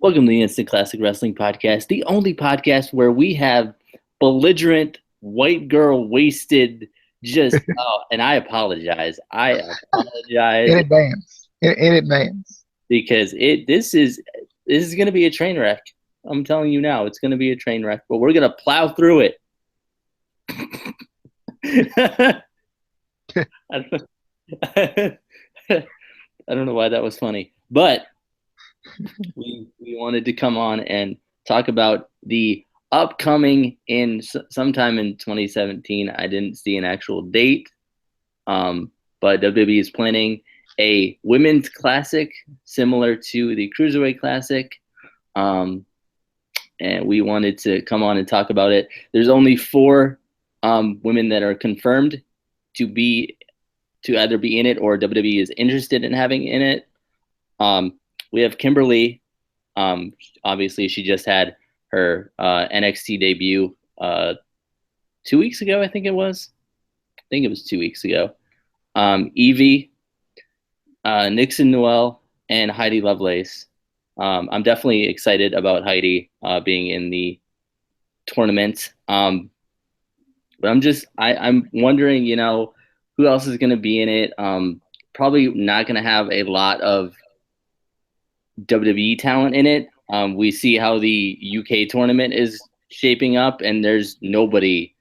Welcome to the Instant Classic Wrestling Podcast, the only podcast where we have belligerent, white girl wasted, and I apologize. I apologize In advance. In advance. because this is going to be a train wreck. I'm telling you now, it's going to be a train wreck, but we're going to plow through it. I don't know why that was funny, but we wanted to come on and talk about the upcoming sometime in 2017. I didn't see an actual date, but WWE is planning a women's classic similar to the Cruiserweight Classic, and we wanted to come on and talk about it. There's only 4 women that are confirmed to either be in it or WWE is interested in having in it. We have Kimberly. Obviously, she just had her NXT debut 2 weeks ago, I think it was. I think it was 2 weeks ago. Evie, Nixon Noel, and Heidi Lovelace. I'm definitely excited about Heidi being in the tournament. But I'm wondering, who else is going to be in it? Probably not going to have a lot of WWE talent in it. We see how the UK tournament is shaping up, and there's nobody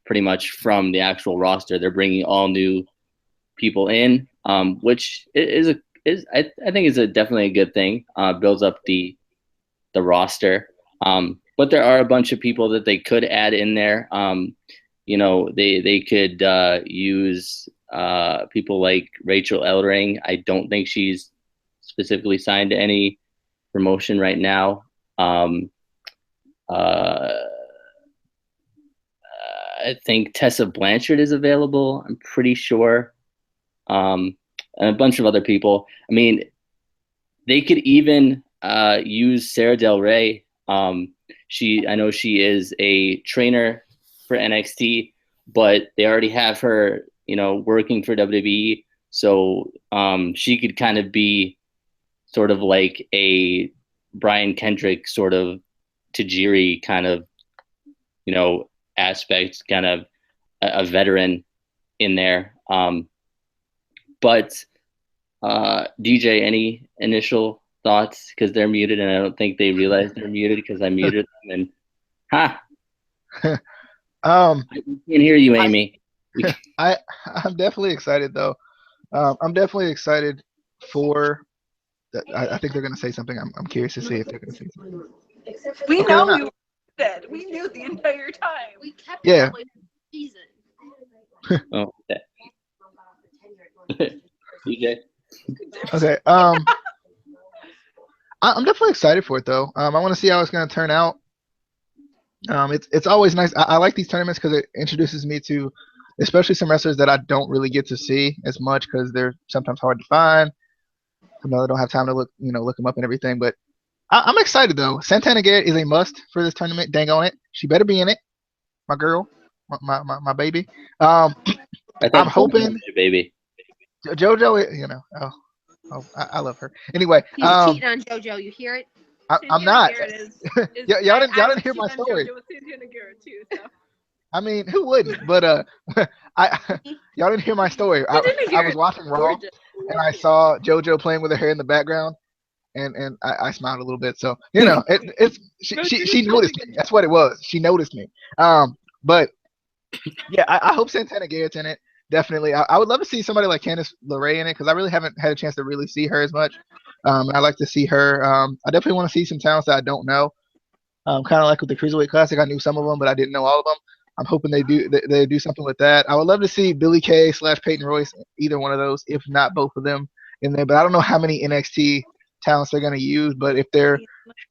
pretty much from the actual roster. They're bringing all new people in, which I think is definitely a good thing. Builds up the roster. But there are a bunch of people that they could add in there. They could use people like Rachel Ellering. I don't think she's specifically signed to any promotion right now. I think Tessa Blanchard is available, I'm pretty sure. And a bunch of other people. I mean, they could even use Sarah Del Rey. I know she is a trainer for NXT, but they already have her, working for WWE. So she could kind of be sort of like a Brian Kendrick sort of Tajiri kind of, aspect, kind of a veteran in there. But DJ, any initial thoughts? Because they're muted, and I don't think they realize they're muted because I muted them. And I can't hear you, Amy. I'm definitely excited though. I'm definitely excited for. I think they're going to say something. I'm curious to see if they're going to say something. We know you did. We knew the entire time. We kept it that way for the season. Oh, okay. DJ. Okay. I'm definitely excited for it though. I want to see how it's going to turn out. It's always nice. I like these tournaments because it introduces me to, especially some wrestlers that I don't really get to see as much because they're sometimes hard to find. I don't have time to look them up and everything. But I'm excited though. Santana Garrett is a must for this tournament. Dang on it, she better be in it. My girl, my baby. I'm hoping. Baby. JoJo, I love her. Anyway, he's cheating on JoJo. You hear it? I'm not. Y'all didn't hear my story. Too, so. I mean, who wouldn't? But y'all didn't hear my story. I was watching Raw, and I saw JoJo playing with her hair in the background, and I smiled a little bit. So she noticed me. That's what it was. She noticed me. But yeah, I hope Santana Garrett's in it. Definitely. I would love to see somebody like Candice LeRae in it because I really haven't had a chance to really see her as much. I'd like to see her. I definitely want to see some talents that I don't know. Kind of like with the Cruiserweight Classic, I knew some of them, but I didn't know all of them. I'm hoping they do something with that. I would love to see Billie Kay / Peyton Royce, either one of those, if not both of them, in there. But I don't know how many NXT talents they're going to use. But if they're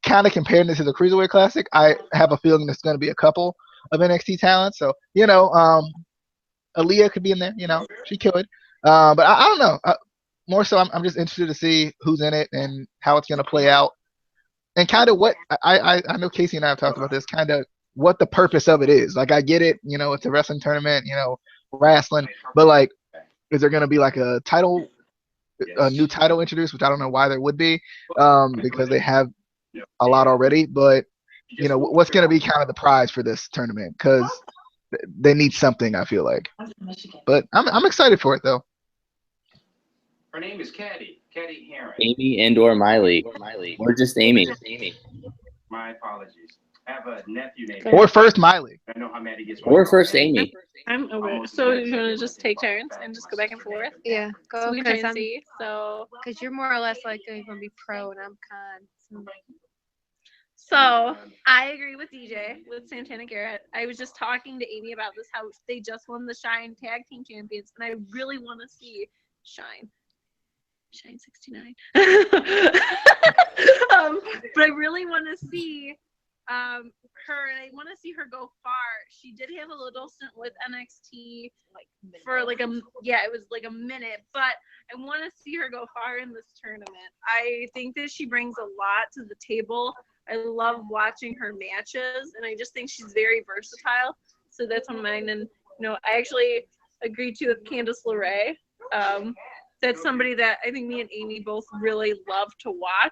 kind of comparing this to the Cruiserweight Classic, I have a feeling there's going to be a couple of NXT talents. So Aaliyah could be in there. She could. But I don't know. More so, I'm just interested to see who's in it and how it's going to play out, and kind of what I know Casey and I have talked about this, kind of what the purpose of it is. Like, I get it, it's a wrestling tournament, wrestling, but like, is there going to be like a new title introduced, which I don't know why there would be, because they have a lot already, but what's going to be kind of the prize for this tournament? Because they need something, I feel like. But I'm excited for it though. Her name is Caddy Heron. Amy and/or Miley, or just Amy. My apologies. I have a nephew named. Or first Miley. I know how mad he gets. Or first Amy. I'm over. So you're gonna just take turns and just go back and forth? Yeah, So go we can try because and see. So you're more or less like gonna be pro and I'm con. So I agree with DJ with Santana Garrett. I was just talking to Amy about this, how they just won the Shine Tag Team Champions, and I really want to see Shine 69. But I really want to see her, and I want to see her go far. She did have a little stint with NXT for it was like a minute, but I want to see her go far in this tournament. I think that she brings a lot to the table. I love watching her matches, and I just think she's very versatile. So that's one of mine. And I actually agree too with Candice LeRae. That's somebody that I think me and Amy both really love to watch,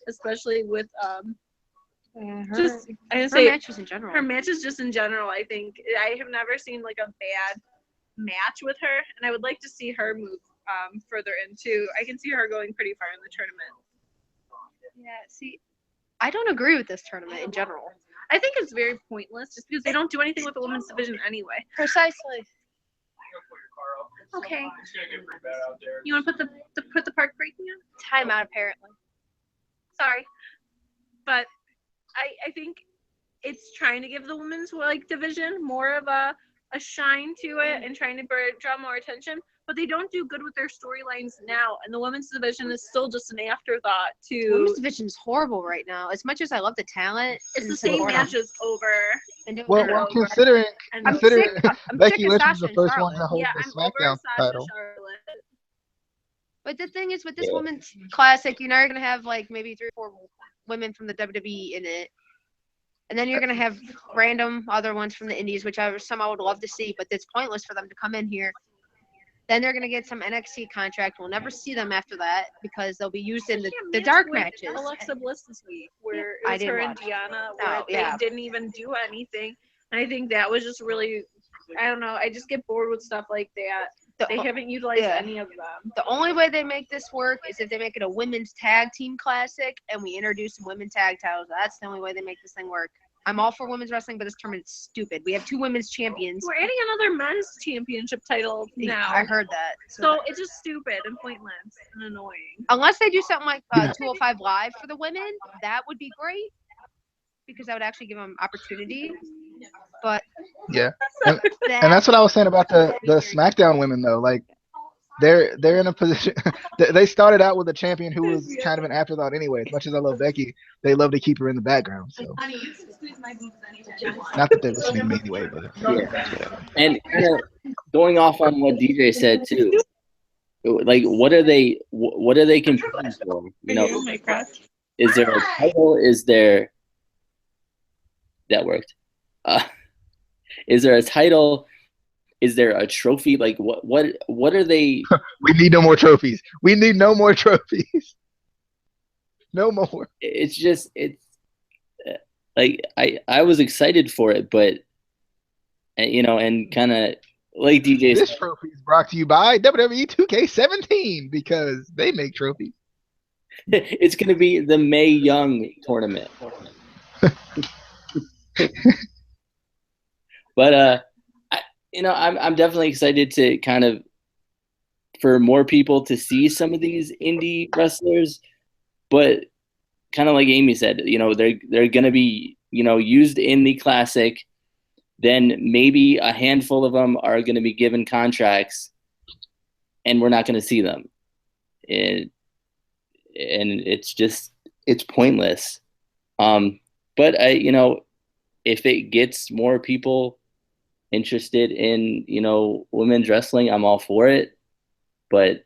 especially with her matches in general. Her matches just in general, I think. I have never seen like a bad match with her, and I would like to see her move further into. I can see her going pretty far in the tournament. Yeah, see, I don't agree with this tournament in general. I think it's very pointless just because they don't do anything with the women's division anyway. Precisely. Okay. You want to put the park breaking on? Timeout, apparently. Sorry, but I think it's trying to give the women's division more of a shine to it and trying to draw more attention. But they don't do good with their storylines now, and the women's division is still just an afterthought to. The women's division is horrible right now. As much as I love the talent, it's the same matches over. Well, considering Becky Lynch was the first one to hold the SmackDown title. But the thing is, with this women's classic, you're going to have maybe 3 or 4 women from the WWE in it. And then you're going to have random other ones from the indies, which some I would love to see, but it's pointless for them to come in here. Then they're going to get some NXT contract. We'll never see them after that because they'll be used in the dark matches. Alexa Bliss this week, where it was her and Deanna, where they didn't even do anything. And I think that was just really, I don't know, I just get bored with stuff like that. They haven't utilized any of them. The only way they make this work is if they make it a women's tag team classic and we introduce some women's tag titles. That's the only way they make this thing work. I'm all for women's wrestling, but this tournament's stupid. We have 2 women's champions. We're adding another men's championship title now. I heard that. So it's just stupid and pointless and annoying. Unless they do something like 205 Live for the women, that would be great because that would actually give them opportunity. But yeah, and that's what I was saying about the SmackDown women though. They're in a position. They started out with a champion who was kind of an afterthought anyway. As much as I love Becky, they love to keep her in the background. So, not that they're listening to me anyway, but And kind of going off on what DJ said too, what are they competing for? Is there a title? Is there that worked? Is there a title? Is there a trophy? What are they? We need no more trophies. We need no more trophies. No more. It's I was excited for it, but and kind of like DJ. This trophy is brought to you by WWE 2K17 because they make trophies. It's going to be the Mae Young tournament. But I'm definitely excited to kind of for more people to see some of these indie wrestlers, but kind of like Amy said, they're going to be used in the classic. Then maybe a handful of them are going to be given contracts, and we're not going to see them. And it's pointless. But if it gets more people interested in women's wrestling, I'm all for it, but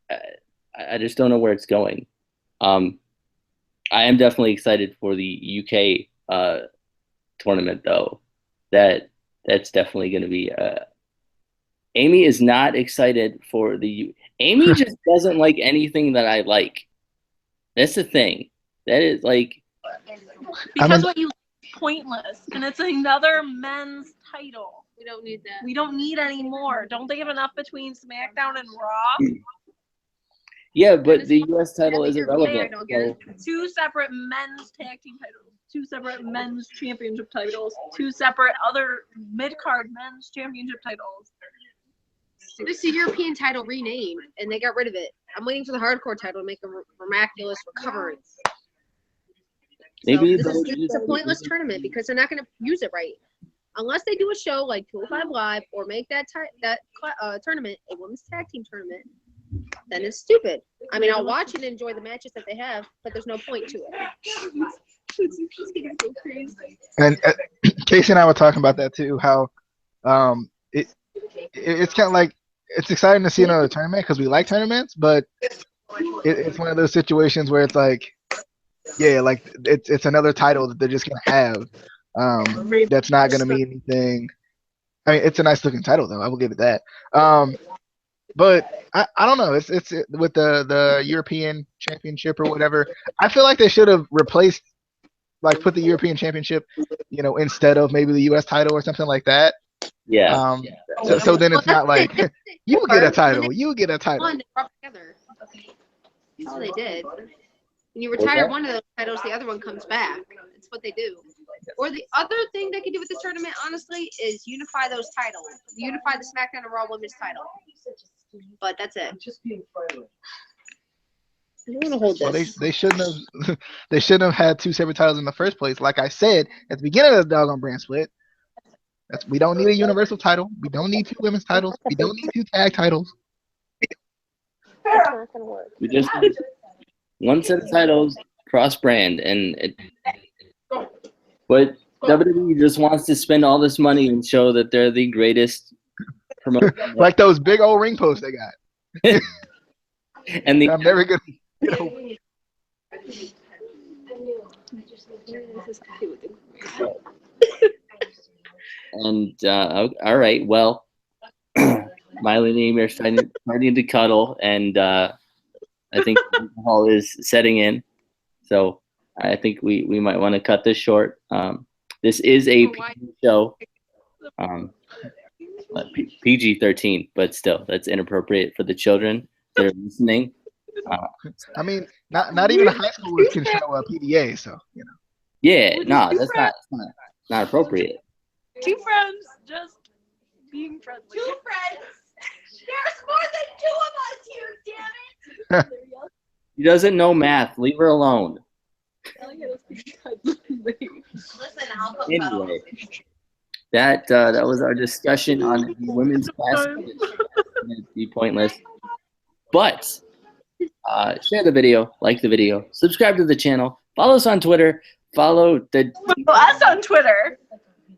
I just don't know where it's going. I am definitely excited for the UK tournament though. That's definitely going to be Amy is not excited for Amy just doesn't like anything that I like. That's the thing. That is Because what you pointless, and it's another men's title. We don't need that. We don't need any more. Don't they have enough between SmackDown and Raw? Yeah, but the U.S. title is irrelevant. So. 2 separate men's tag team titles, 2 separate men's championship titles, 2 separate other mid-card men's championship titles. It's the European title renamed, and they got rid of it. I'm waiting for the hardcore title to make a miraculous recovery. Maybe it's a pointless tournament because they're not going to use it right. Unless they do a show like 205 Live or make that tournament a women's tag team tournament, then it's stupid. I mean, I'll watch and enjoy the matches that they have, but there's no point to it. And Casey and I were talking about that too. How it's kind of like it's exciting to see another tournament because we like tournaments, but it's one of those situations where it's like, yeah, like it's another title that they're just gonna have. That's not gonna mean anything. I mean, it's a nice looking title though. I will give it that. But I don't know. It's with the European Championship or whatever. I feel like they should have replaced, like, put the European Championship, instead of maybe the U.S. title or something like that. Yeah. So then it's not like you get a title. You get a title. Together. That's all they did. When you retire one of those titles, the other one comes back. That's what they do. Or the other thing they could do with this tournament, honestly, is unify those titles. Unify the SmackDown and Raw Women's title. But that's it. I don't want to hold this. Well, they shouldn't have. They shouldn't have had 2 separate titles in the first place. Like I said at the beginning of the doggone brand split, we don't need a universal title. We don't need 2 women's titles. We don't need 2 tag titles. It's not gonna work. We just need 1 set of titles cross brand, but WWE just wants to spend all this money and show that they're the greatest promotion. Like those big old ring posts they got. And I'm never gonna. And all right, well, Miley and Amy are starting to cuddle, and I think alcohol is setting in. So I think we might want to cut this short. This is a PG show, PG-13, but still, that's inappropriate for the children that are listening. I mean, not even a high schooler can show a PDA, so Yeah, no, that's not appropriate. 2 friends just being friendly. 2 friends. There's more than 2 of us here, damn it. She doesn't know math. Leave her alone. Listen, I'll put Anyway, that was our discussion on the women's classic. It'd be pointless. But share the video, like the video, subscribe to the channel, follow us on Twitter, follow us on Twitter.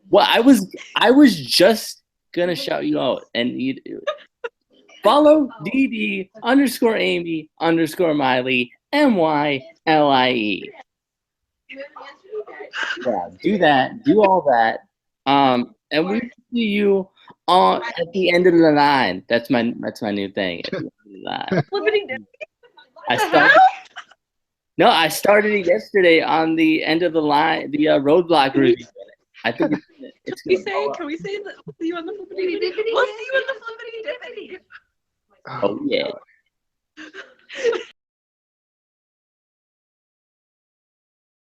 Well, I was just gonna shout you out, and you follow DD_Amy_Miley MYLIE. Yeah, do that. Do all that. And we see you at the end of the line. That's my new thing. At the end of the line. I started it yesterday on the end of the line, the roadblock review. I think it's Can we say that we'll see you on the flippity dippity? We'll see you on the flippity dippity. Oh yeah.